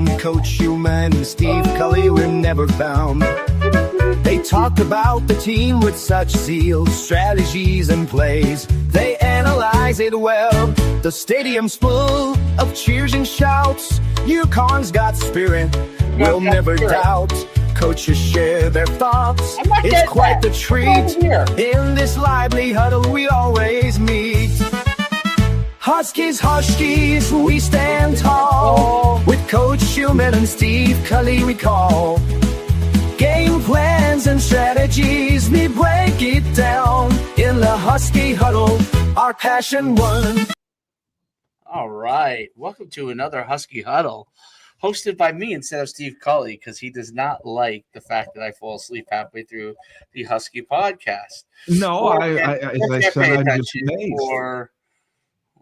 around. Coach Human and Steve Cully were never found. They talk about the team with such zeal, strategies and plays. They analyze it well. The stadium's full of cheers and shouts. UConn's got spirit, we'll never doubt. Coaches share their thoughts. It's quite the treat. In this lively huddle we always meet. Huskies, we stand tall. With Coach Human and Steve Cully we call. Game plans and strategies, we break it down. In the Husky Huddle, our passion won. All right. Welcome to another Husky Huddle, hosted by me instead of Steve Cully, because he does not like the fact that I fall asleep halfway through the Husky podcast. No, as I said, I'm just amazed. Or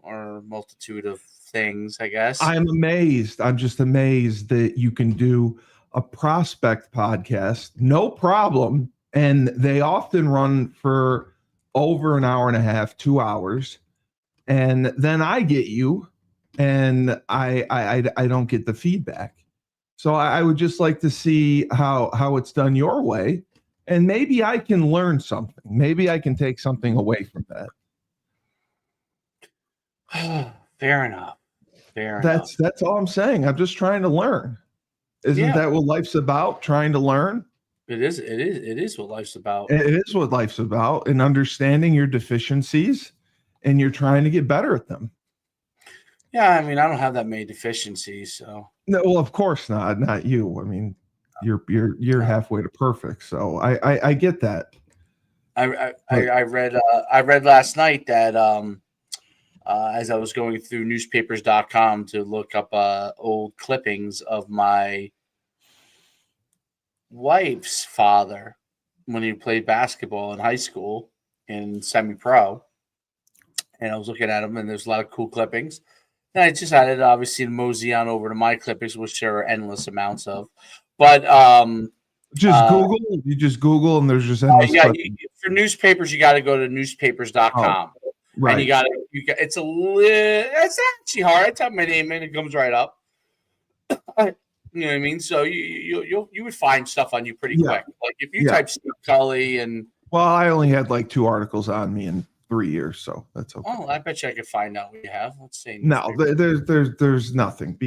a multitude of things, I guess. I'm amazed. I'm just amazed that you can do a prospect podcast, no problem. And they often run for over an hour and a half, 2 hours. And then I get you, and I don't get the feedback. So I would just like to see how it's done your way, and maybe I can learn something. Maybe I can take something away from that. Fair enough. That's all I'm saying. I'm just trying to learn. Isn't that what life's about? Trying to learn. It is what life's about. It is what life's about, and understanding your deficiencies, and you're trying to get better at them. Yeah, I mean, I don't have that many deficiencies, so. No, well, of course not you. I mean, you're halfway to perfect, so I get that. I read last night that as I was going through newspapers.com to look up old clippings of my wife's father when he played basketball in high school in semi-pro. And I was looking at them, and there's a lot of cool clippings. And I decided, obviously, to mosey on over to my clippings, which there are endless amounts of. But Google. You just Google, and there's just endless. For newspapers, you got to go to newspapers.com. Right. And you got it's actually hard. I type my name in, it comes right up. You know what I mean? So you would find stuff on you pretty quick. Like if you type Steve Cully and. Well, I only had like 2 articles on me in 3 years, so that's okay. Oh, I bet you I could find out what you have. Let's see. No, there's nothing.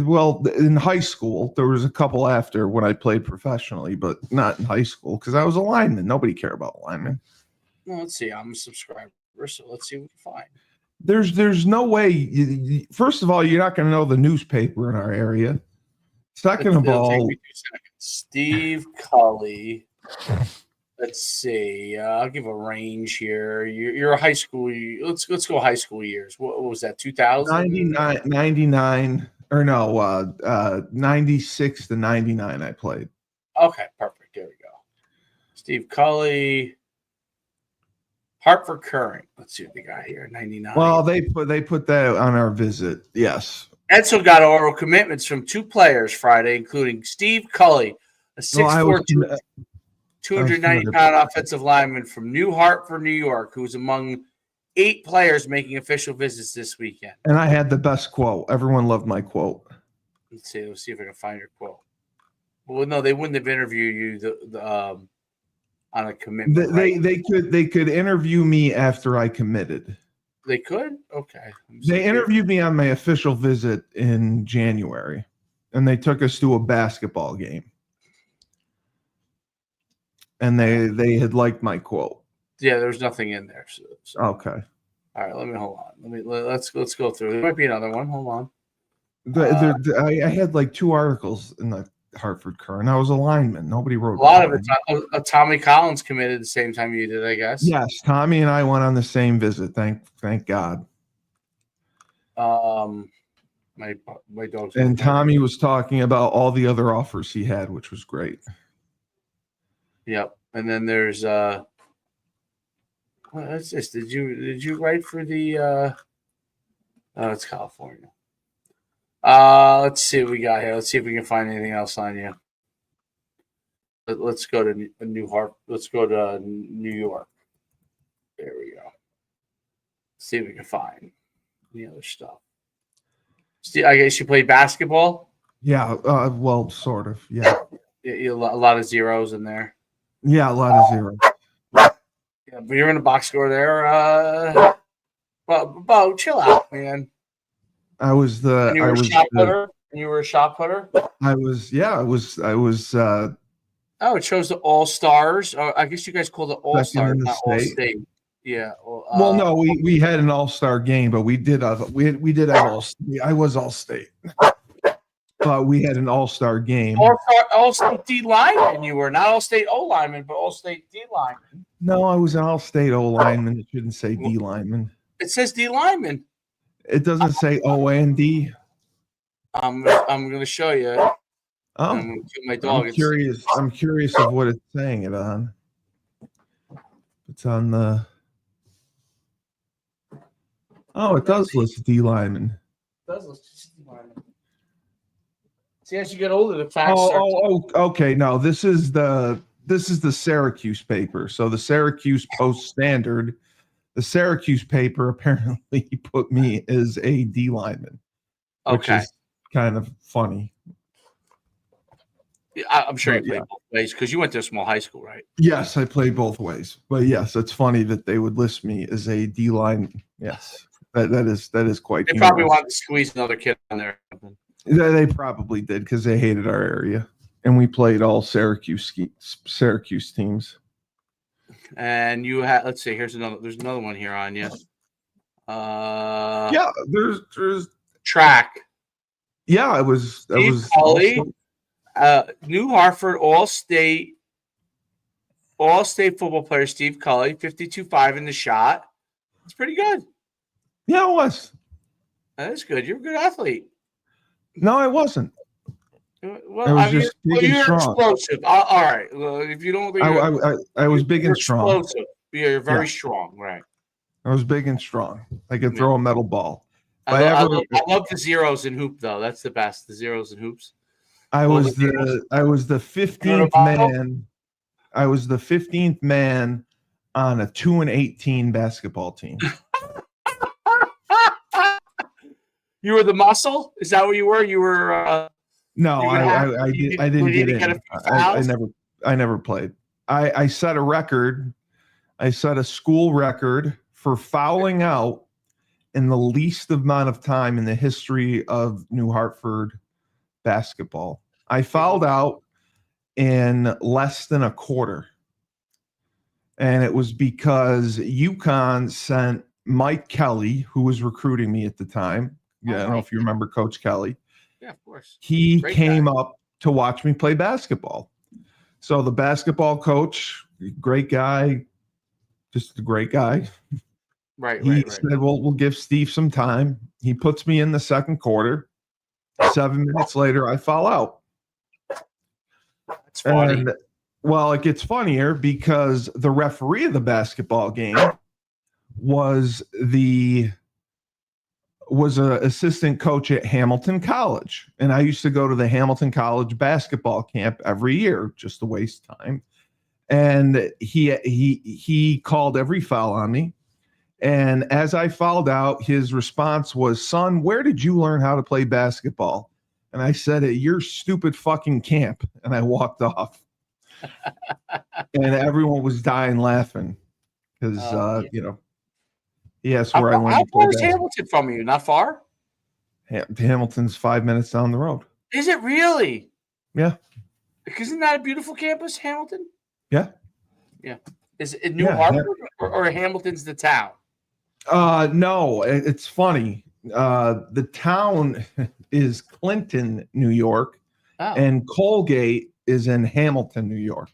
Well, in high school, there was a couple after when I played professionally, but not in high school because I was a lineman. Nobody cared about linemen. Well, let's see. I'm a subscriber, so let's see what we can find. There's no way. First of all, you're not going to know the newspaper in our area. Second of all, take me 2 seconds. Steve Cully. Let's see. I'll give a range here. You're a high school. Let's go high school years. What was that? 2000? 99 or no? 96 to 99. I played. Okay, perfect. There we go. Steve Cully. Hartford Current. Let's see what they got here. 99. Well, they put that on our visit. Yes. Edsel got oral commitments from 2 players Friday, including Steve Cully, a 6'4", 290-pound offensive lineman from New Hartford, New York, who was among 8 players making official visits this weekend. And I had the best quote. Everyone loved my quote. Let's see if I can find your quote. Well, no, they wouldn't have interviewed you on a commitment. They could interview me after I committed. They could? Okay. They interviewed me on my official visit in January, and they took us to a basketball game. And they had liked my quote. Yeah, there was nothing in there. So. Okay. All right, hold on. Let's go through. There might be another one. Hold on. I had like 2 articles in the Hartford Current. I was a lineman. Nobody wrote a lot of it. Tommy Collins committed the same time you did, I guess. Yes, Tommy and I went on the same visit. Thank God. My dog's. And Tommy was talking about all the other offers he had, which was great. Yep. And then there's what's this? Did you write for the oh, it's California. Let's see what we got here. Let's see if we can find anything else on you. Let's go to Let's go to New York. There we go. See if we can find any other stuff. I guess you played basketball? Yeah. Well, sort of. Yeah. A lot of zeros in there. Yeah. A lot of zeros. Yeah, but you're in a box score there. Bo, chill out, man. I was the. And you were a shot putter. And you were a shot putter. I was. Yeah. I was. Oh, it shows the All Stars. I guess you guys call it All Stars, not All State. Yeah. Well, no, we had an all-star game, but we did have all. I was all state, but we had an all-star game. All State D lineman. You were not All State O lineman, but All State D lineman. No, I was an all-state O lineman. It shouldn't say D lineman. It says D lineman. It doesn't say O and D. I'm going to show you. Oh, I'm going to kill my dog. I'm curious of what it's saying it on. It's on the. Oh, it does list D lineman. It does list D lineman. See, as you get older, the facts. Okay. No, this is the Syracuse paper. So the Syracuse Post Standard, the Syracuse paper apparently put me as a D lineman, which is kind of funny. Yeah, I'm sure you played both ways because you went to a small high school, right? Yes, I played both ways. But yes, it's funny that they would list me as a D line. Yes, that is quite. They probably wanted to squeeze another kid on there. They probably did because they hated our area, and we played all Syracuse teams. And you had, let's see, there's another one here on you. Yeah, there's track. Yeah, I was Cully, New Hartford All-State football player Steve Cully, 52.5 in the shot. It's pretty good. Yeah, it was. That is good. You're a good athlete. No, I wasn't. Well, I was just big and strong. Explosive. All right. Well, if you don't, I was big and strong. Explosive. You're very strong, right? I was big and strong. I could throw a metal ball. I love the zeros in hoop though. That's the best. The zeros and hoops. I was the 15th man. I was the 15th man on a 2-18 basketball team. You were the muscle? Is that what you were? You were. No, I didn't get in. I never played. I set a record. I set a school record for fouling out in the least amount of time in the history of New Hartford basketball. I fouled out in less than a quarter. And it was because UConn sent Mike Kelly, who was recruiting me at the time. Yeah, I don't know if you remember Coach Kelly. Yeah, of course. He came up to watch me play basketball. So the basketball coach, great guy, just a great guy. He said, well, we'll give Steve some time. He puts me in the second quarter. 7 minutes later, I foul out. That's funny. And, well, it gets funnier because the referee of the basketball game was an assistant coach at Hamilton College. And I used to go to the Hamilton College basketball camp every year just to waste time. And he called every foul on me. And as I fouled out, his response was, son, where did you learn how to play basketball? And I said, at your stupid fucking camp. And I walked off. And everyone was dying laughing because, he asked where I went. How far is Hamilton from you? Not far? Hamilton's 5 minutes down the road. Is it really? Yeah. Isn't that a beautiful campus, Hamilton? Yeah. Yeah. Is it New Hartford or Hamilton's the town? No, it's funny. The town is Clinton, New York, and Colgate is in Hamilton, New York.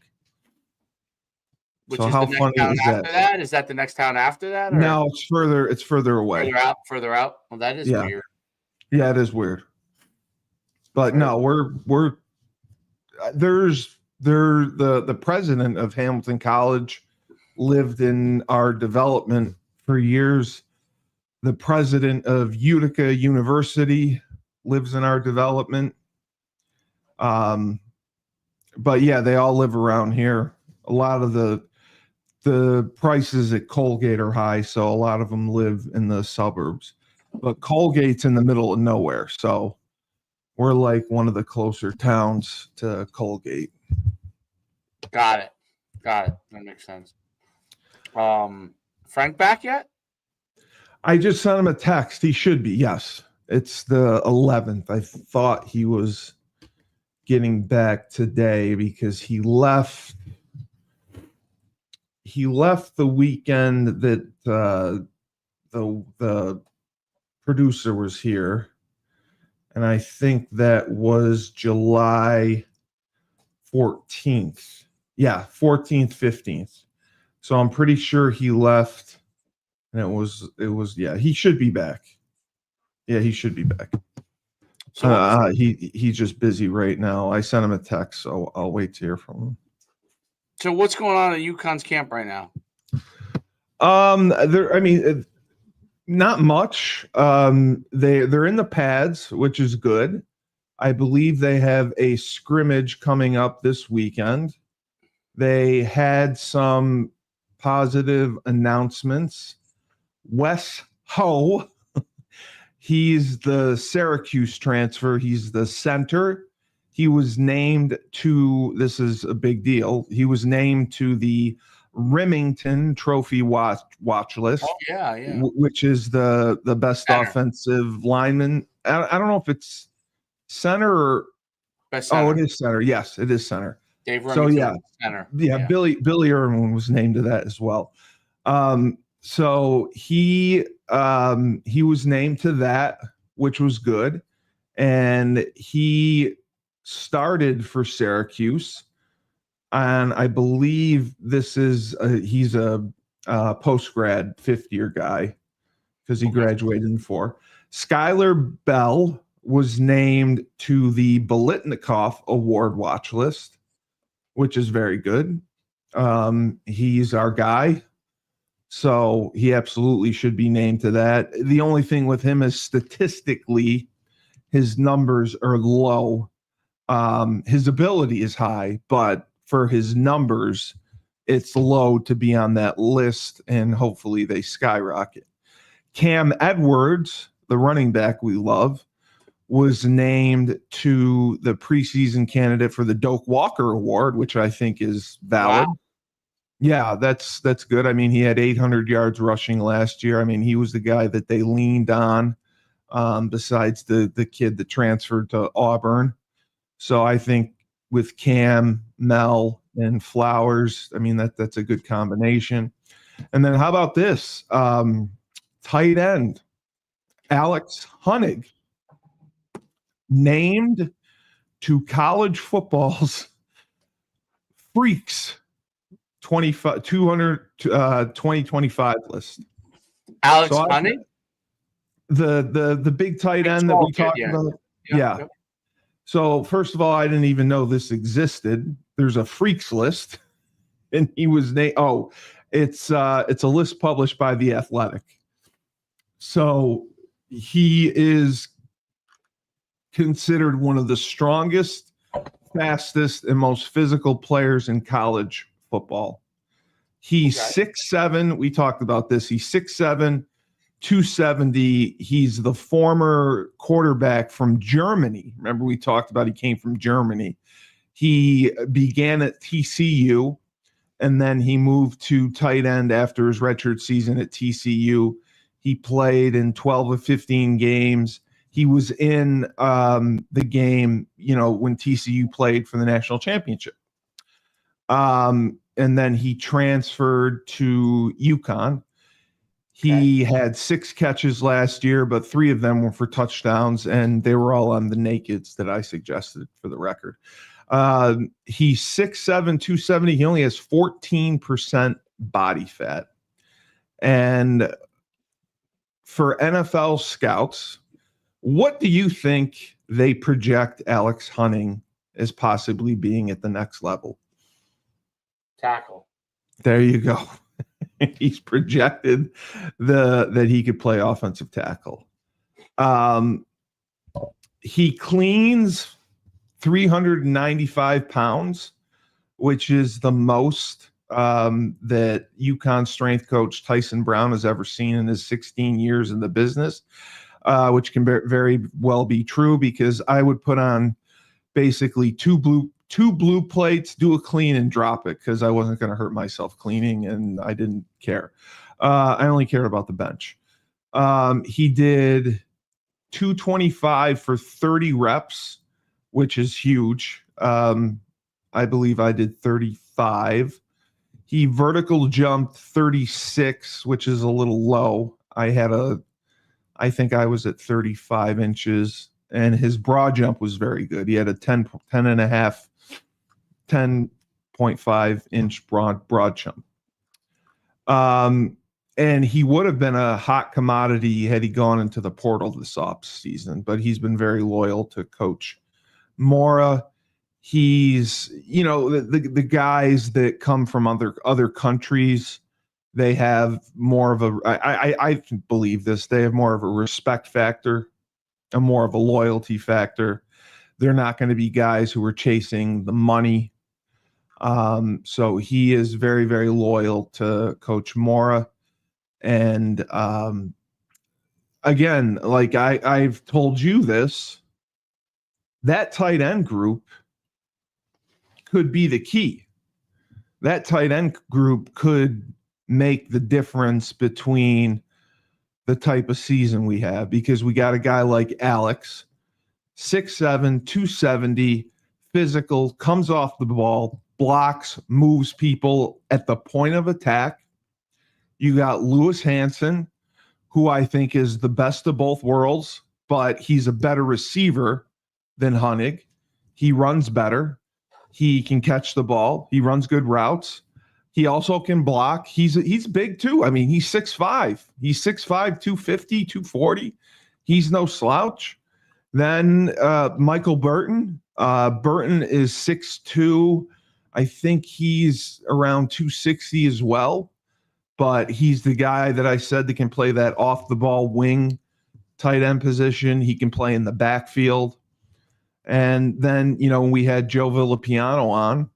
Which so is how the next funny town is after that? Is that the next town after that? Or? No, it's further. It's further away. Further out. Well, that is weird. Yeah, it is weird. But no, the president of Hamilton College lived in our development for years. The president of Utica University lives in our development. But yeah, they all live around here. A lot of the prices at Colgate are high, so a lot of them live in the suburbs. But Colgate's in the middle of nowhere, so We're like one of the closer towns to Colgate. Got it. That makes sense. Frank back yet? I just sent him a text. He should be. Yes, it's the 11th. I thought he was getting back today because he left the weekend that the producer was here, and I think that was July 14th. Yeah, 14th, 15th. So I'm pretty sure he left, and it was yeah, he should be back. Yeah, he should be back. So he's just busy right now. I sent him a text, so I'll wait to hear from him. So what's going on at UConn's camp right now? Not much. They're in the pads, which is good. I believe they have a scrimmage coming up this weekend. They had some positive announcements. Wes Ho, he's the Syracuse transfer. He's the center. He was named to, this is a big deal, he was named to the Remington Trophy watch list. Oh, yeah. Which is the best center. Offensive lineman. I don't know if it's center or best center. Oh, it is center. Yes, it is center. Dave Remington, center. Yeah, Billy Irwin was named to that as well. So he was named to that, which was good, and he started for Syracuse, and I believe this is he's a post-grad fifth-year guy because he graduated in 4. Skylar Bell was named to the Bolitnikoff Award watch list, which is very good. He's our guy, so he absolutely should be named to that. The only thing with him is statistically, his numbers are low. His ability is high, but for his numbers, it's low to be on that list, and hopefully they skyrocket. Cam Edwards, the running back we love, was named to the preseason candidate for the Doak Walker Award, which I think is valid. Wow. Yeah, that's good. I mean, he had 800 yards rushing last year. I mean, he was the guy that they leaned on, besides the kid that transferred to Auburn. So I think with Cam, Mel, and Flowers, I mean, that's a good combination. And then how about this? Tight end, Alex Hunnig, named to college football's Freaks 2025 list. Alex Hunnig? The big tight end that we talked about. Yeah. So first of all, I didn't even know this existed. There's a Freaks list, and he was named. Oh, it's a list published by The Athletic. So he is considered one of the strongest, fastest, and most physical players in college football. He's 6'7". We talked about this. He's 6'7", 270. He's the former quarterback from Germany. Remember, we talked about he came from Germany. He began at TCU, and then he moved to tight end after his redshirt season at TCU. He played in 12 of 15 games. He was in the game, when TCU played for the national championship. And then he transferred to UConn. He had 6 catches last year, but 3 of them were for touchdowns, and they were all on the nakeds that I suggested for the record. He's 6'7", 270. He only has 14% body fat. And for NFL scouts, what do you think they project Alex Hunnig as possibly being at the next level? Tackle. There you go. He's projected that he could play offensive tackle. He cleans 395 pounds, which is the most that UConn strength coach Tyson Brown has ever seen in his 16 years in the business. which can very well be true because I would put on basically two blue plates, do a clean and drop it because I wasn't going to hurt myself cleaning and I didn't care. I only cared about the bench. He did 225 for 30 reps, which is huge. I believe I did 35. He vertical jumped 36, which is a little low. I think I was at 35 inches, and his broad jump was very good. He had a 10.5 inch broad jump. And he would have been a hot commodity had he gone into the portal this off season, but he's been very loyal to Coach Mora. He's, the guys that come from other countries, they have more of a, I believe this, they have more of a respect factor and more of a loyalty factor. They're not going to be guys who are chasing the money. So he is very, very loyal to Coach Mora. And again, like I've told you this, that tight end group could be the key. That tight end group could make the difference between the type of season we have because we got a guy like Alex, 6'7", 270, physical, comes off the ball, blocks, moves people at the point of attack. You got Lewis Hansen, who I think is the best of both worlds, but he's a better receiver than Hunnig. He runs better. He can catch the ball. He runs good routes. He also can block. He's big too. I mean, he's 6'5". He's 6'5", 250, 240. He's no slouch. Then Michael Burton. Burton is 6'2". I think he's around 260 as well. But he's the guy that I said that can play that off-the-ball wing tight end position. He can play in the backfield. And then, when we had Joe Villapiano on,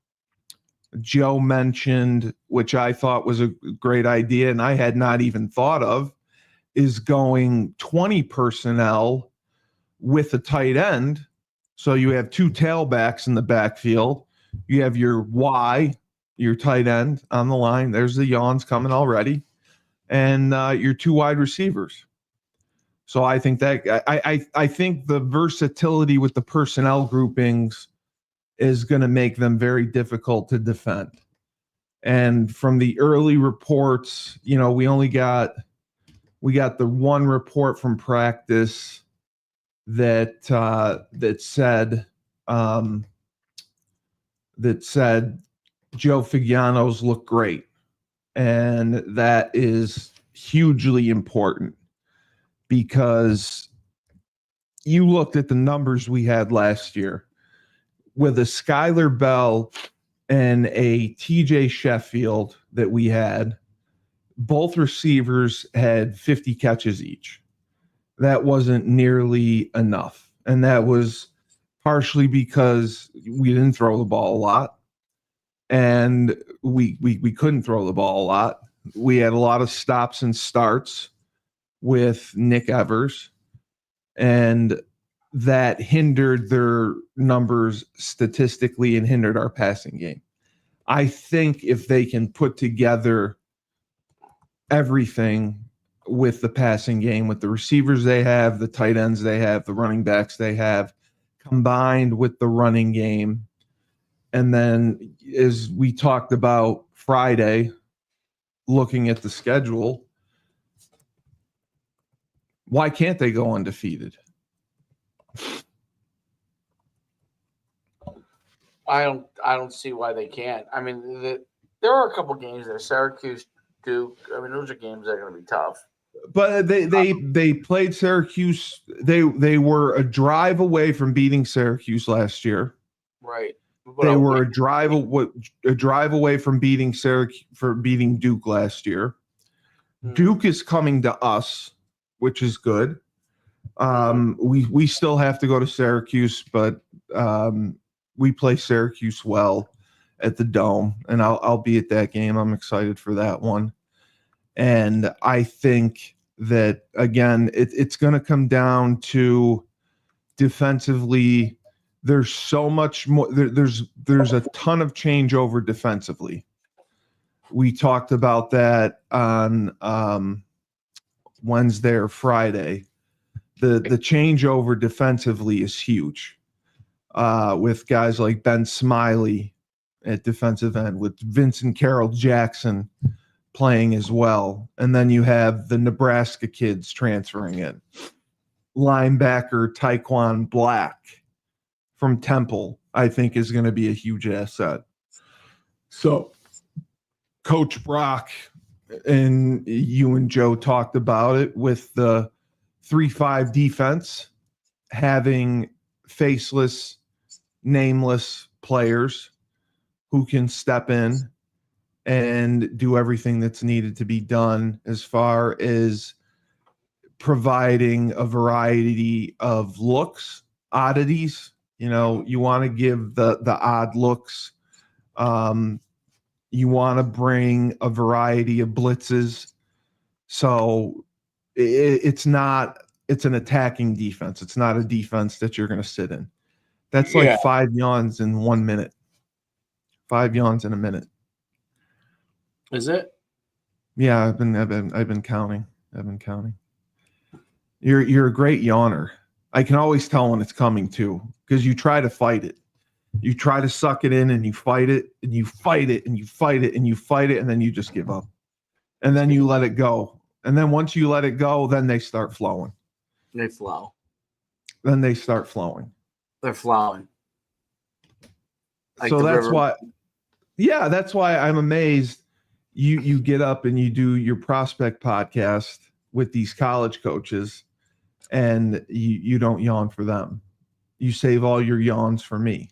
Joe mentioned, which I thought was a great idea, and I had not even thought of, is going 20 personnel with a tight end. So you have two tailbacks in the backfield. You have your Y, your tight end on the line. There's the yawns coming already. And your two wide receivers. So I think that I think the versatility with the personnel groupings is going to make them very difficult to defend. And from the early reports, we got the one report from practice that said Joe Figiano's look great. And that is hugely important because you looked at the numbers we had last year with a Skylar Bell and a TJ Sheffield that we had. Both receivers had 50 catches each. That wasn't nearly enough. And that was partially because we didn't throw the ball a lot. And we couldn't throw the ball a lot. We had a lot of stops and starts with Nick Evers, and that hindered their numbers statistically and hindered our passing game. I think if they can put together everything with the passing game, with the receivers they have, the tight ends they have, the running backs they have, combined with the running game, and then as we talked about Friday, looking at the schedule, why can't they go undefeated? I don't see why they can't. I mean, there are a couple games there. Syracuse, Duke. I mean, those are games that are going to be tough. But they played Syracuse. They were a drive away from beating Syracuse last year. Right. They were a drive away from beating Duke last year. Duke is coming to us, which is good. We still have to go to Syracuse, but we play Syracuse well at the Dome, and I'll be at that game. I'm excited for that one. And I think that, again, it's going to come down to defensively. There's so much more. There's a ton of changeover defensively. We talked about that on Wednesday or Friday. The changeover defensively is huge, with guys like Ben Smiley at defensive end, with Vincent Carroll Jackson playing as well. And then you have the Nebraska kids transferring in. Linebacker Tyquan Black from Temple, I think, is going to be a huge asset. So Coach Brock and you and Joe talked about it with the 3-5 defense, having faceless, nameless players who can step in and do everything that's needed to be done as far as providing a variety of looks, oddities. You know, you want to give the odd looks. You want to bring a variety of blitzes. So it's an attacking defense. It's not a defense that you're going to sit in. That's like 5 yawns in 1 minute. 5 yawns in a minute. Is it? Yeah, I've been counting. You're a great yawner. I can always tell when it's coming too, because you try to fight it. You try to suck it in and you fight it and you fight it and you fight it and you fight it, and then you just give up. And then you let it go. And then once you let it go, then they start flowing. They flow. Then they start flowing. They're flowing. Like so that's river. That's why I'm amazed you get up and you do your prospect podcast with these college coaches, and you don't yawn for them. You save all your yawns for me.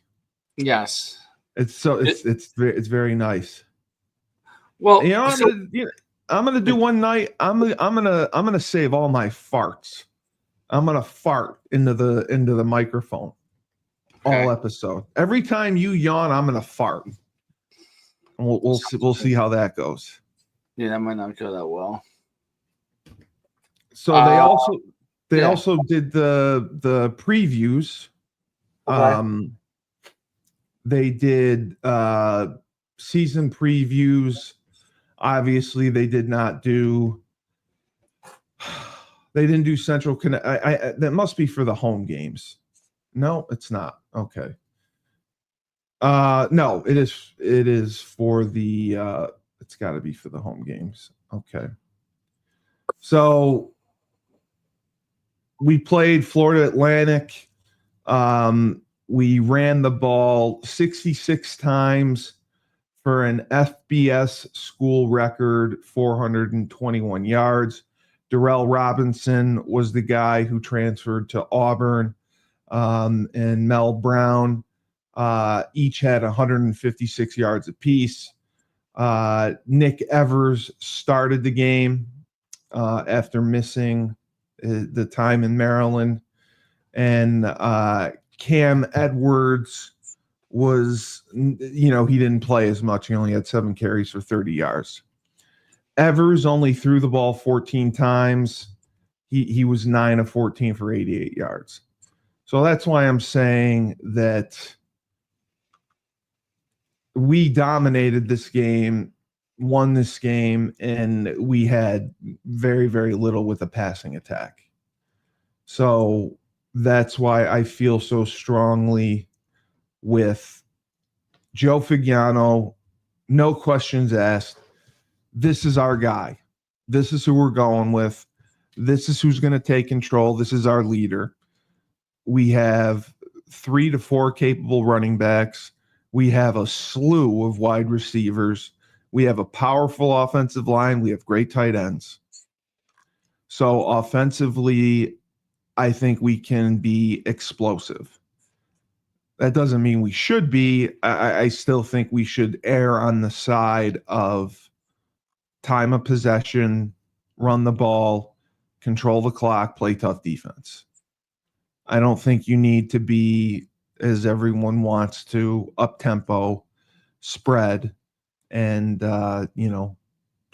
Yes. It's very nice. Well, I'm gonna do one night. I'm gonna save all my farts. I'm gonna fart into the microphone all episode. Every time you yawn, I'm gonna fart. And we'll see how that goes. Yeah, that might not go that well. So they also did the previews. Okay. They did season previews. Obviously, they did not do. They didn't do Central Connect. That must be for the home games. No, it's not. Okay. No, it is. It is for the. It's got to be for the home games. Okay. So we played Florida Atlantic. We ran the ball 66 times for an FBS school record 421 yards. Darrell Robinson was the guy who transferred to Auburn, and Mel Brown each had 156 yards apiece. Nick Evers started the game after missing the time in Maryland, and Cam Edwards was, he didn't play as much. He only had 7 carries for 30 yards. Evers only threw the ball 14 times. He was 9 of 14 for 88 yards. So that's why I'm saying that we dominated this game, won this game, and we had very, very little with a passing attack. So that's why I feel so strongly with Joe Figliano, no questions asked. This is our guy. This is who we're going with. This is who's going to take control. This is our leader. We have 3 to 4 capable running backs. We have a slew of wide receivers. We have a powerful offensive line. We have great tight ends. So offensively, I think we can be explosive. That doesn't mean we should be. I still think we should err on the side of time of possession, run the ball, control the clock, play tough defense. I don't think you need to be, as everyone wants to, up-tempo, spread, and,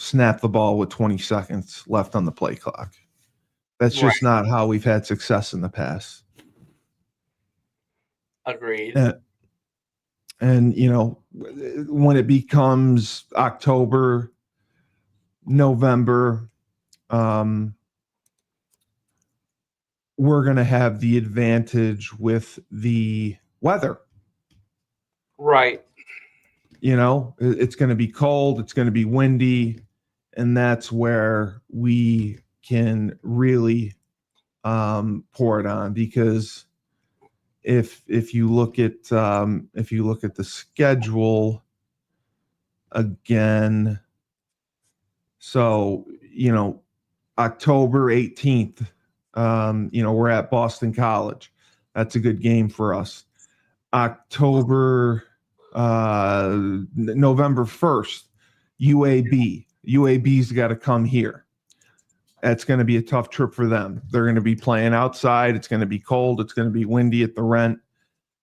snap the ball with 20 seconds left on the play clock. That's just not how we've had success in the past. Agreed. And you know, when it becomes October, November, we're going to have the advantage with the weather. Right. You know, it's going to be cold, it's going to be windy, and that's where we can really pour it on. Because if you look at the schedule again, so you know, October 18th, you know, we're at Boston College. That's a good game for us. November 1st, UAB. UAB's got to come here. That's going to be a tough trip for them. They're going to be playing outside. It's going to be cold. It's going to be windy at the Rent.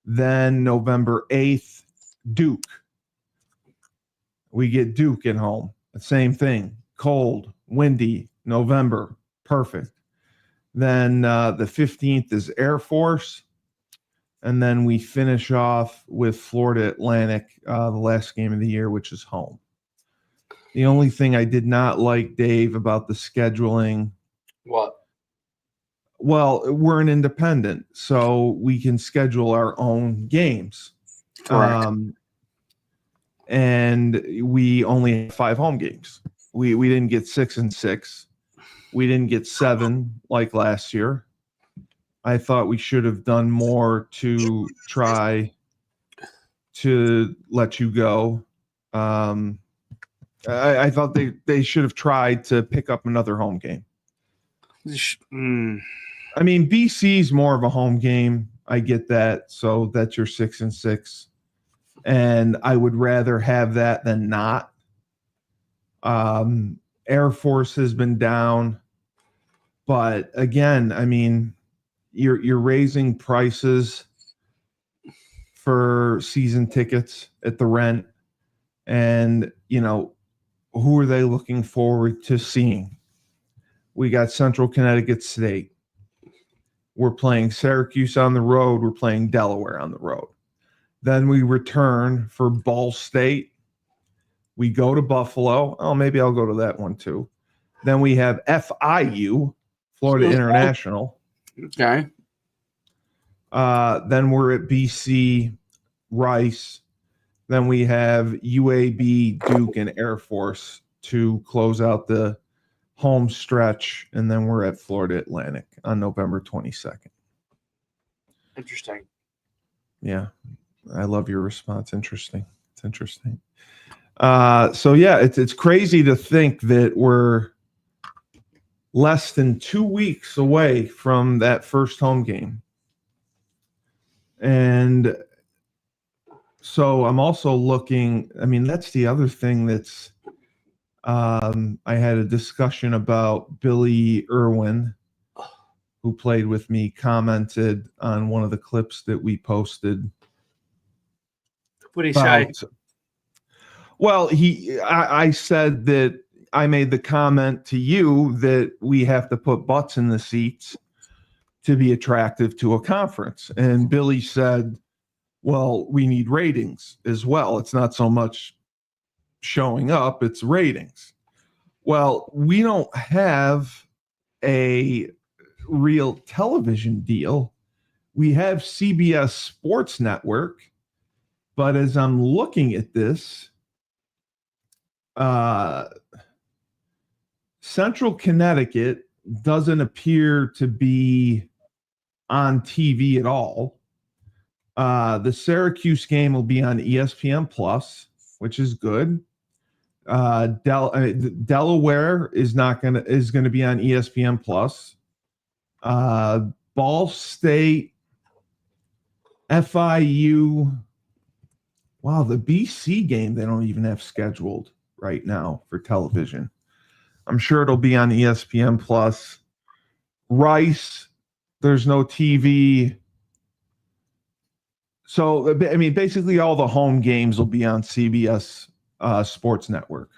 Then November 8th, Duke. We get Duke at home. The same thing. Cold, windy, November. Perfect. Then the 15th is Air Force. And then we finish off with Florida Atlantic, the last game of the year, which is home. The only thing I did not like, Dave, about the scheduling. What? Well, we're an independent, so we can schedule our own games. Correct. And we only have 5 home games. We didn't get 6 and 6. We didn't get 7 like last year. I thought we should have done more to try to let you go. I thought they should have tried to pick up another home game. I mean, BC's more of a home game. I get that. So that's your 6 and 6. And I would rather have that than not. Air Force has been down. But again, I mean, you're raising prices for season tickets at the Rent, and you know, who are they looking forward to seeing? We got Central Connecticut State. We're playing Syracuse on the road. We're playing Delaware on the road. Then we return for Ball State. We go to Buffalo. Oh, maybe I'll go to that one too. Then we have FIU, Florida International. Okay. Then we're at BC, Rice. Then we have UAB, Duke, and Air Force to close out the home stretch. And then we're at Florida Atlantic on November 22nd. Interesting. Yeah. I love your response. Interesting. It's interesting. So yeah, it's crazy to think that we're less than 2 weeks away from that first home game. And so I'm also looking, I mean, that's the other thing that's, I had a discussion about Billy Irwin, who played with me, commented on one of the clips that we posted. What did he say? Well, I said that I made the comment to you that we have to put butts in the seats to be attractive to a conference. And Billy said, well, we need ratings as well. It's not so much showing up, it's ratings. Well, we don't have a real television deal. We have CBS Sports Network, but as I'm looking at this, Central Connecticut doesn't appear to be on TV at all. The Syracuse game will be on ESPN Plus, which is good. Delaware is going to be on ESPN Plus. Ball State, FIU. Wow, the BC game they don't even have scheduled right now for television. I'm sure it'll be on ESPN Plus. Rice, there's no TV. So, I mean, basically all the home games will be on CBS Sports Network.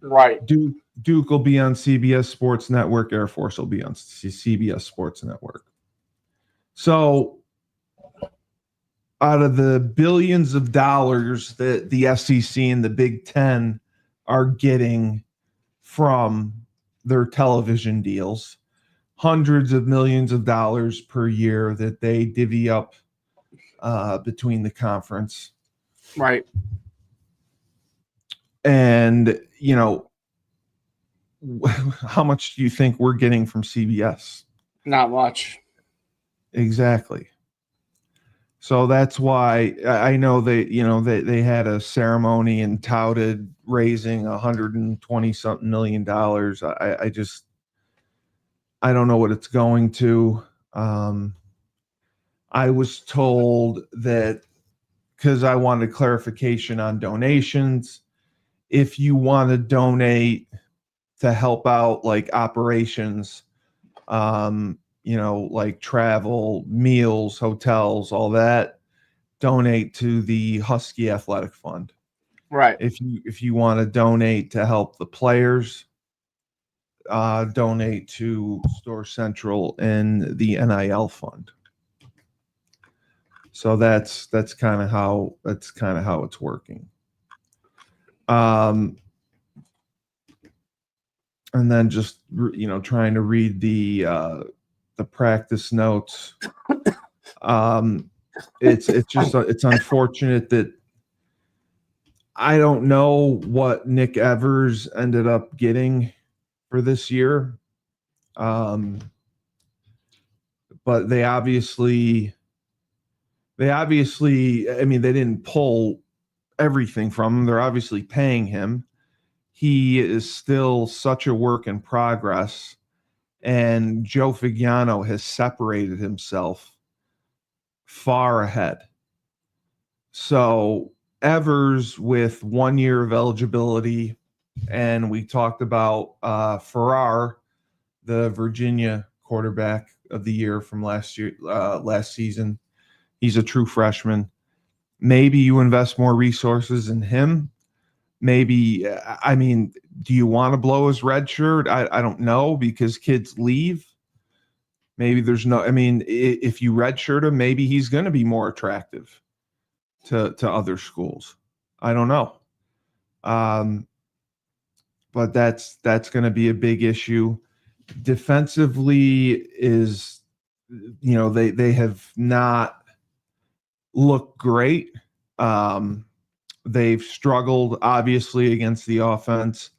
Right. Duke will be on CBS Sports Network. Air Force will be on CBS Sports Network. So out of the billions of dollars that the SEC and the Big Ten are getting from their television deals, hundreds of millions of dollars per year that they divvy up between the conference. Right. And, how much do you think we're getting from CBS? Not much. Exactly. So that's why I know they had a ceremony and touted raising $120 something million. I don't know what it's going to. I was told that because I wanted clarification on donations, if you want to donate to help out like operations, like travel, meals, hotels, all that, donate to the Husky Athletic Fund. Right. If you want to donate to help the players, donate to Store Central and the NIL fund. So that's kind of how it's working. And then just trying to read the practice notes. It's unfortunate that I don't know what Nick Evers ended up getting for this year. But they obviously, I mean, they didn't pull everything from him. They're obviously paying him. He is still such a work in progress. And Joe Figliano has separated himself far ahead. So Evers with 1 year of eligibility, and we talked about Farrar, the Virginia quarterback of the year from last season. He's a true freshman. Maybe you invest more resources in him. Maybe, I mean, do you want to blow his red shirt? I don't know, because kids leave. Maybe there's no, I mean, if you redshirt him, maybe he's going to be more attractive to other schools. I don't know. But that's going to be a big issue. Defensively is, they have not looked great. They've struggled, obviously, against the offense.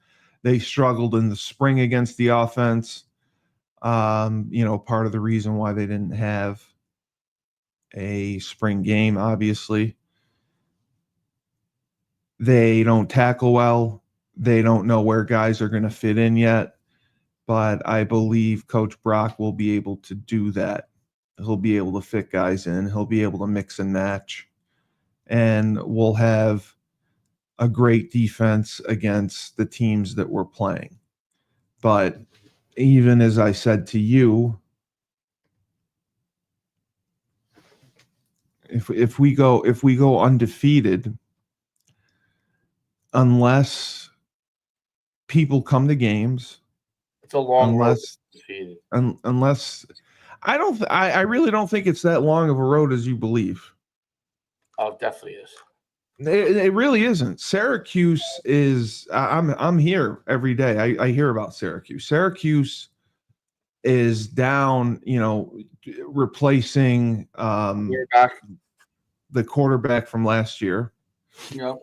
They struggled in the spring against the offense. Part of the reason why they didn't have a spring game, obviously. They don't tackle well. They don't know where guys are going to fit in yet. But I believe Coach Brock will be able to do that. He'll be able to fit guys in. He'll be able to mix and match. And we'll have a great defense against the teams that we're playing. But even as I said to you, if we go undefeated, unless people come to games, it's a long road. Unless I really don't think it's that long of a road as you believe. Oh, it definitely is. It really isn't. Syracuse is. I'm here every day. I hear about Syracuse. Syracuse is down. Replacing the quarterback from last year. Yep.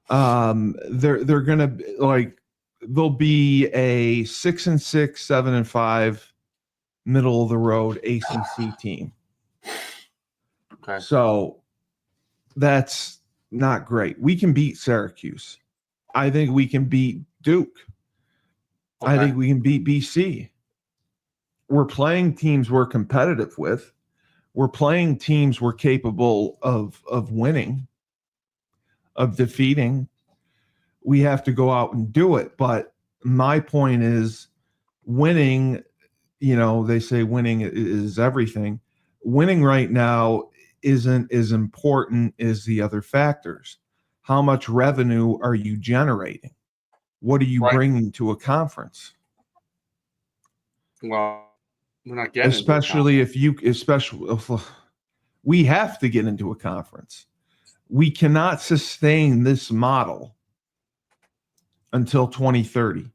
They're gonna they'll be a 6-6, 7-5, middle of the road ACC team. Okay. So that's not great. We can beat Syracuse. I think we can beat Duke. Okay. I think we can beat BC. We're playing teams we're competitive with. We're playing teams we're capable of winning, of defeating. We have to go out and do it. But my point is, winning, they say winning is everything. Winning right now isn't as important as the other factors. How much revenue are you generating? What are you Right. bringing to a conference? Well, we're not getting Especially we have to get into a conference. We cannot sustain this model until 2030.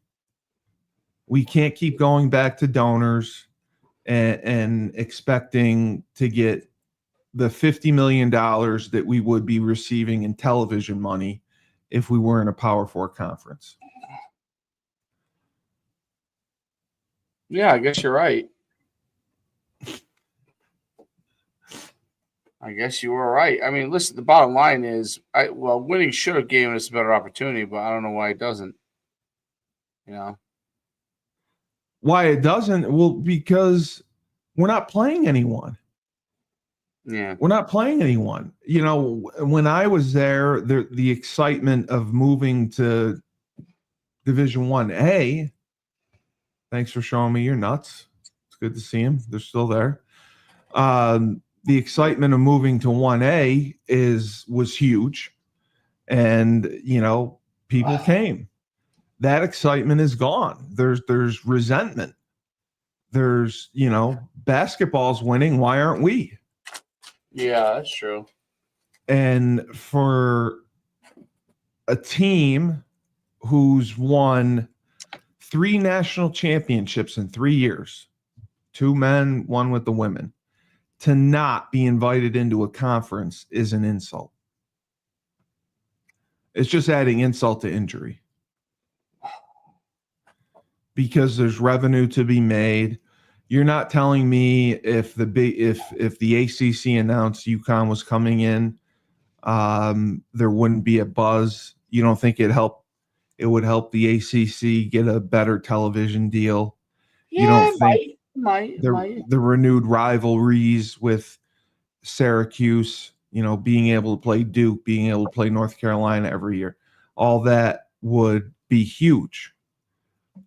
We can't keep going back to donors and expecting to get the $50 million that we would be receiving in television money if we were in a Power Four conference. Yeah, I guess you're right. I guess you were right. I mean, listen, the bottom line is, winning should have given us a better opportunity, but I don't know why it doesn't. You know? Why it doesn't? Well, because we're not playing anyone. Yeah. We're not playing anyone. You know, when I was there, the excitement of moving to Division 1A, thanks for showing me your nuts. It's good to see them. They're still there. The excitement of moving to 1A was huge. And, you know, people came. That excitement is gone. There's resentment. There's, you know, basketball's winning. Why aren't we? Yeah, that's true. And for a team who's won 3 national championships in 3 years, 2 men, 1 with the women, to not be invited into a conference is an insult. It's just adding insult to injury. Because there's revenue to be made. You're not telling me if the ACC announced UConn was coming in, there wouldn't be a buzz. You don't think it would help the ACC get a better television deal? Yeah, You don't think might. the renewed rivalries with Syracuse, you know, being able to play Duke, being able to play North Carolina every year, all that would be huge.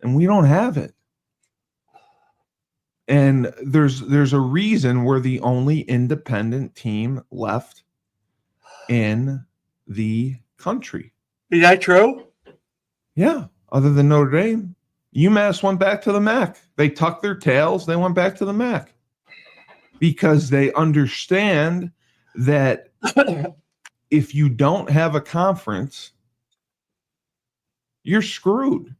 And we don't have it. And there's a reason we're the only independent team left in the country. Is that true? Yeah, other than Notre Dame. UMass went back to the MAC. They tucked their tails. They went back to the MAC because they understand that if you don't have a conference, you're screwed.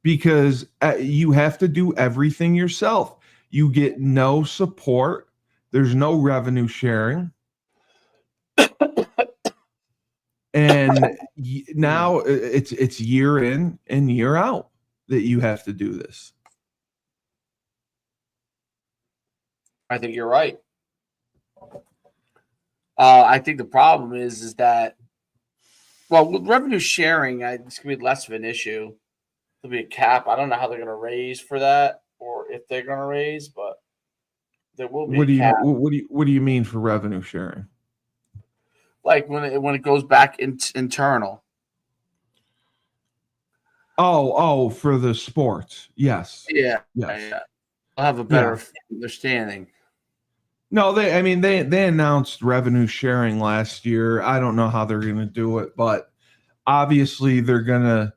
Because you have to do everything yourself. You get no support. There's no revenue sharing. And now it's year in and year out that you have to do this. I think you're right. I think the problem is that, well, with revenue sharing, it's going to be less of an issue. There'll be a cap. I don't know how they're going to raise for that, or if they're going to raise, but there will be a cap. What do you mean for revenue sharing? Like when it goes back internal. Oh, for the sports. Yes. Yeah. Yes. Yeah. I'll have a better understanding. No, they announced revenue sharing last year. I don't know how they're going to do it, but obviously they're going to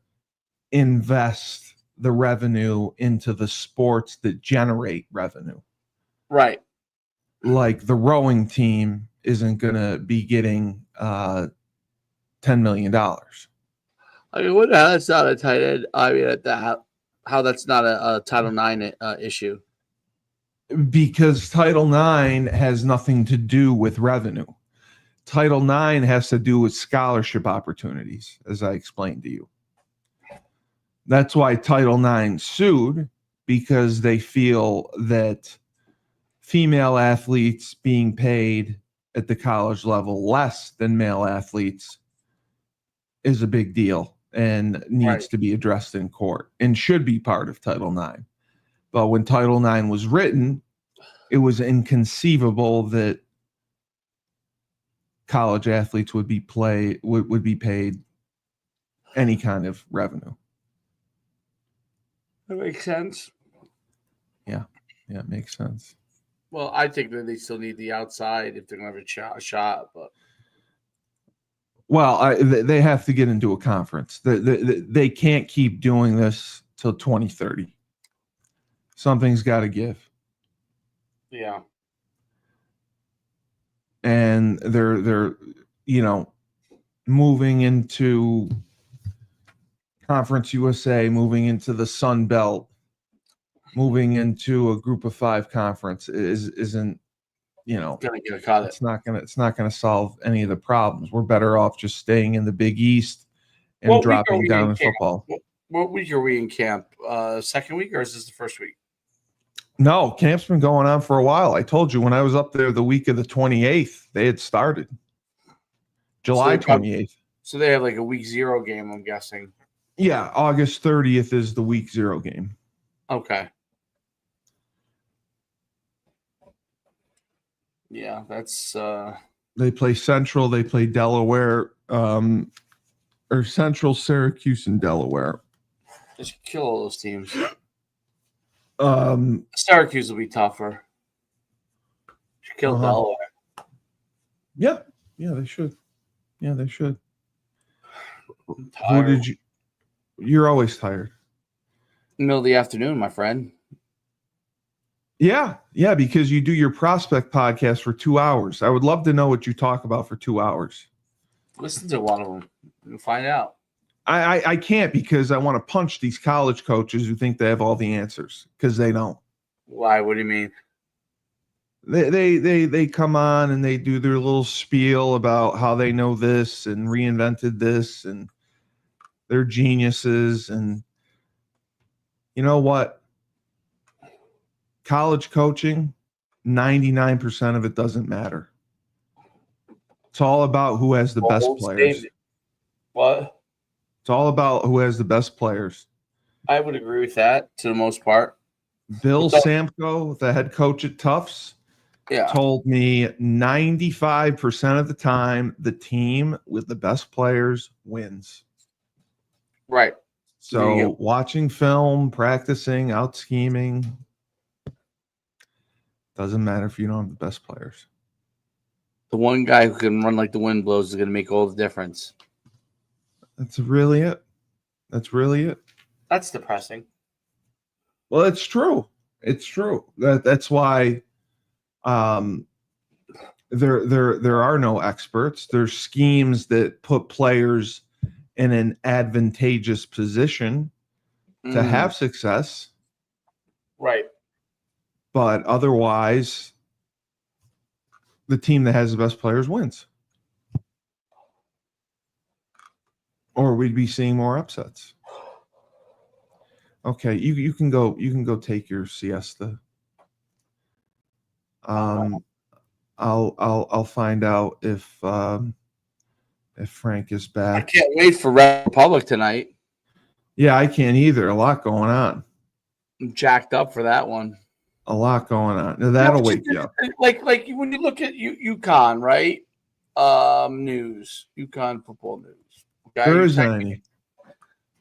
invest the revenue into the sports that generate revenue. Right. Like the rowing team isn't going to be getting $10 million. I mean, what the hell? That's not a tight end. I mean, how that's not a Title IX issue. Because Title IX has nothing to do with revenue. Title IX has to do with scholarship opportunities, as I explained to you. That's why Title IX sued, because they feel that female athletes being paid at the college level less than male athletes is a big deal and needs to be addressed in court and should be part of Title IX. But when Title IX was written, it was inconceivable that college athletes would be paid any kind of revenue. That makes sense. Yeah, it makes sense. Well, I think that they still need the outside if they're going to have a shot. But Well, they have to get into a conference. They can't keep doing this till 2030. Something's got to give. Yeah. And they're moving into Conference USA, moving into the Sun Belt, moving into a Group of 5 conference isn't Gonna get caught. it's not gonna solve any of the problems. We're better off just staying in the Big East and dropping down in football. What week are we in camp? Second week, or is this the first week? No, camp's been going on for a while. I told you when I was up there the week of the 28th, they had started. July 28th. So they have like a week 0 game, I'm guessing. Yeah, August 30th is the week 0 game. Okay. Yeah, that's they play Central, they play Delaware, or Central, Syracuse, and Delaware. Just kill all those teams. Syracuse will be tougher. Should kill Delaware. Yeah, they should. Yeah, they should. Who did you? You're always tired. Middle of the afternoon, my friend. Yeah, because you do your prospect podcast for 2 hours. I would love to know what you talk about for 2 hours. Listen to one of them and find out. I can't because I want to punch these college coaches who think they have all the answers because they don't. Why? What do you mean? They come on and they do their little spiel about how they know this and reinvented this and they're geniuses. And you know what? College coaching, 99% of it doesn't matter. It's all about who has the best players. What? It's all about who has the best players. I would agree with that to the most part. Bill Samko, the head coach at Tufts, told me 95% of the time the team with the best players wins. Right. So watching film, practicing, out scheming, doesn't matter if you don't have the best players. The one guy who can run like the wind blows is going to make all the difference. That's really it. That's depressing. Well, it's true. It's true. That's why there are no experts. There's schemes that put players in an advantageous position to have success. Right. But otherwise, the team that has the best players wins. Or we'd be seeing more upsets. Okay, you can go take your siesta. I'll find out if Frank is back. I can't wait for Red Republic tonight. Yeah, I can't either. A lot going on. I'm jacked up for that one. A lot going on. Now, that'll wake you up. Like when you look at UConn, right? News, UConn football news. Okay? There isn't any.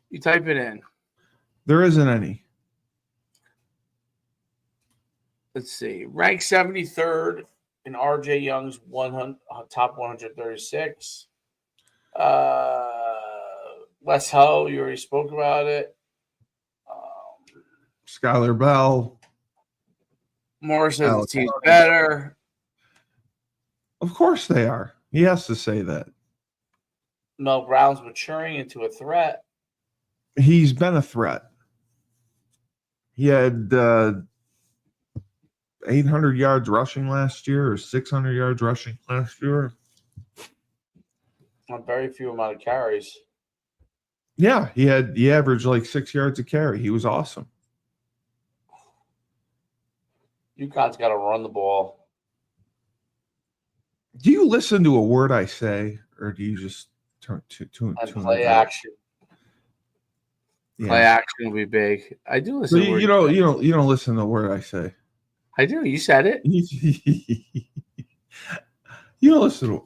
You type it in. There isn't any. Let's see. Ranked 73rd in RJ Young's top 136. Les Ho, you already spoke about it. Skylar Bell. Morris says the team's better. Of course they are. He has to say that. Mel Brown's maturing into a threat. He's been a threat. He had 800 yards rushing last year or 600 yards rushing last year. A very few amount of carries. Yeah, he averaged like 6 yards a carry. He was awesome. UConn's got to run the ball. Do you listen to a word I say, or do you just turn and play action? Yeah. Play action will be big. I do listen. You don't listen to a word I say. I do. You said it. You don't listen to.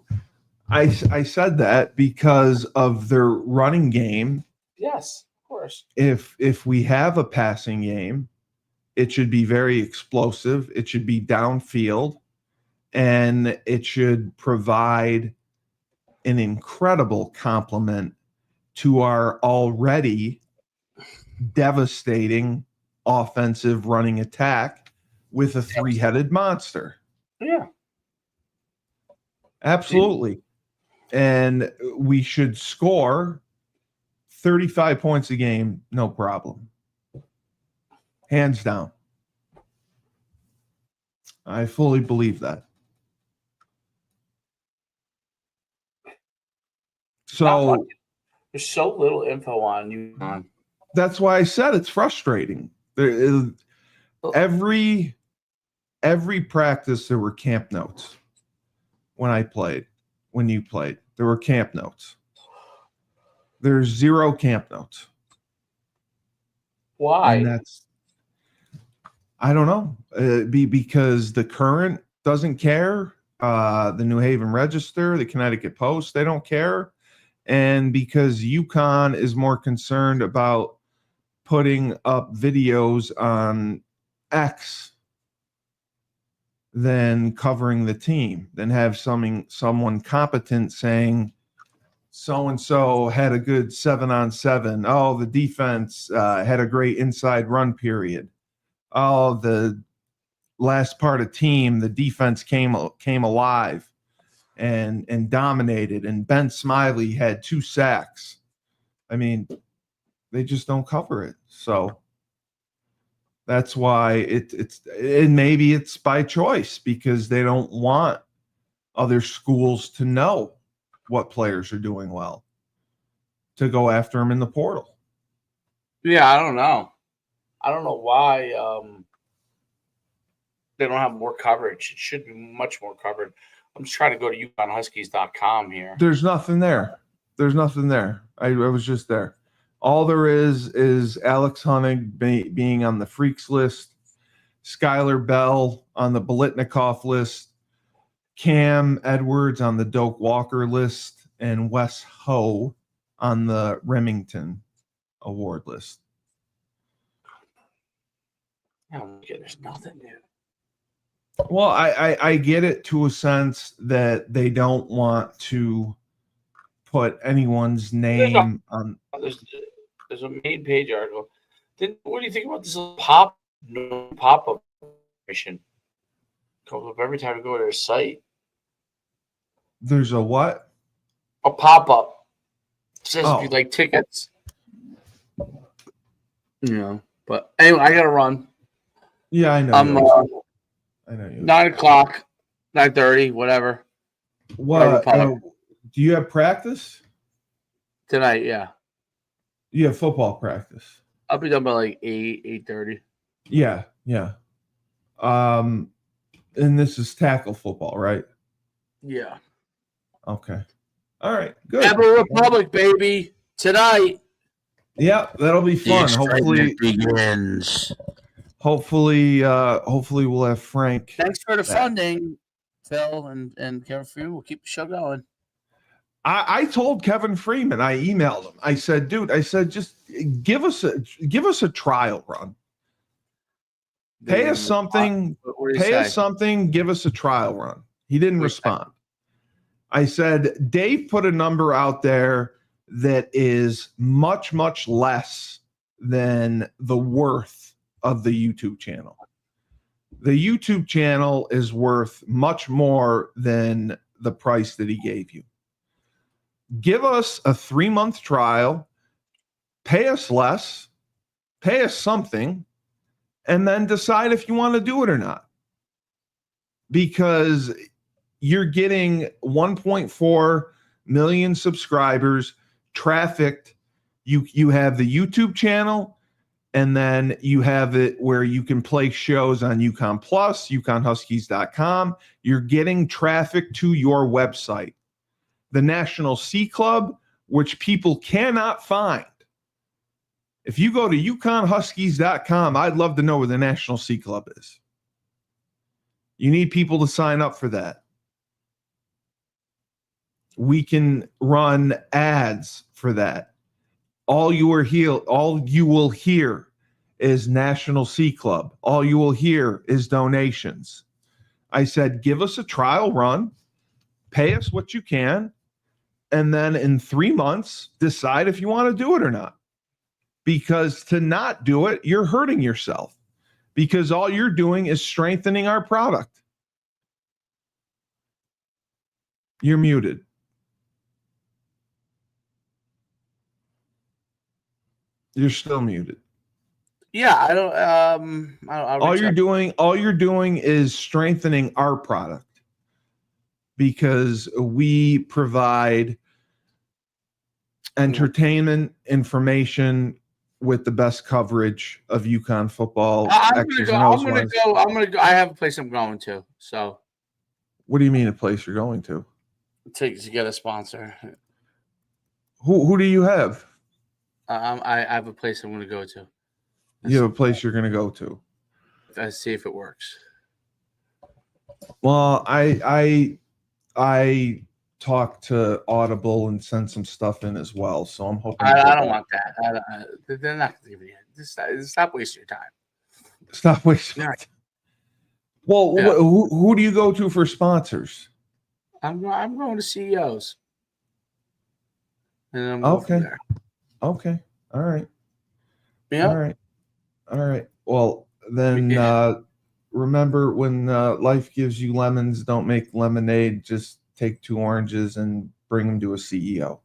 I said that because of their running game. Yes, of course. If we have a passing game, it should be very explosive. It should be downfield, and it should provide an incredible compliment to our already devastating offensive running attack with a three-headed monster. Yeah. Absolutely. And we should score 35 points a game, no problem. Hands down. I fully believe that. So there's so little info on you. That's why I said it's frustrating. Every practice there were camp notes. When you played, there were camp notes. There's 0 camp notes. Why? And I don't know. Because the Current doesn't care. The New Haven Register, the Connecticut Post, they don't care. And because UConn is more concerned about putting up videos on X than covering the team, than have someone competent saying so-and-so had a good 7-on-7. Oh, the defense had a great inside run period. Oh, the last part of team, the defense came alive and dominated, and Ben Smiley had 2 sacks. I mean, they just don't cover it. So that's why and maybe it's by choice, because they don't want other schools to know what players are doing well to go after them in the portal. Yeah, I don't know. I don't know why they don't have more coverage. It should be much more covered. I'm just trying to go to UConnHuskies.com here. There's nothing there. I was just there. All there is Alex Hunnig being on the Freaks list, Skylar Bell on the Bolitnikoff list, Cam Edwards on the Doak Walker list, and Wes Ho on the Remington Award list. There's nothing new. Well, I get it to a sense that they don't want to put anyone's name on. There's a main page article. Then what do you think about this pop-up mission? Comes up every time you go to their site. There's a what? A pop-up. It says if you like tickets. Yeah. But anyway, I gotta run. Yeah, I know. I know you. 9 o'clock, 9:30, whatever. What? Do you have practice tonight? Yeah. You have football practice. I'll be done by like 8:30. Yeah. And this is tackle football, right? Yeah. Okay. All right. Good. Apple Republic, baby, tonight. Yeah, that'll be fun. Hopefully begins. Hopefully we'll have Frank. Thanks for the funding, Phil and Kevin Freeman. We'll keep the show going. I told Kevin Freeman, I emailed him. I said, dude, just give us a trial run. Pay us something. Give us a trial run. He didn't respond. I said, Dave put a number out there that is much, much less than the worth of the YouTube channel. The YouTube channel is worth much more than the price that he gave you. Give us a 3-month trial, pay us less, pay us something, and then decide if you want to do it or not. Because you're getting 1.4 million subscribers trafficked. You have the YouTube channel, and then you have it where you can play shows on UConn Plus, UConnHuskies.com. You're getting traffic to your website. The National C Club, which people cannot find. If you go to UConnHuskies.com, I'd love to know where the National C Club is. You need people to sign up for that. We can run ads for that. All you will hear is National C Club. All you will hear is donations. I said, give us a trial run, pay us what you can, and then in 3 months, decide if you want to do it or not. Because to not do it, you're hurting yourself. Because all you're doing is strengthening our product. You're muted. You're still muted. Yeah, I don't. All you're doing is strengthening our product, because we provide entertainment, information with the best coverage of UConn football. I'm gonna go. I have a place I'm going to. So, what do you mean a place you're going to? To get a sponsor. Who do you have? I have a place I'm going to go to. You have a place you're going to go to. Let's see if it works. Well, I talked to Audible and sent some stuff in as well, so I'm hoping. I don't want that. They're not going to give you it. Stop wasting your time. Stop wasting your time. Well, yeah. Who do you go to for sponsors? I'm going to CEOs. And I'm going from there. Okay. All right. Yeah. All right. Well, then remember, when life gives you lemons, don't make lemonade. Just take 2 oranges and bring them to a CEO.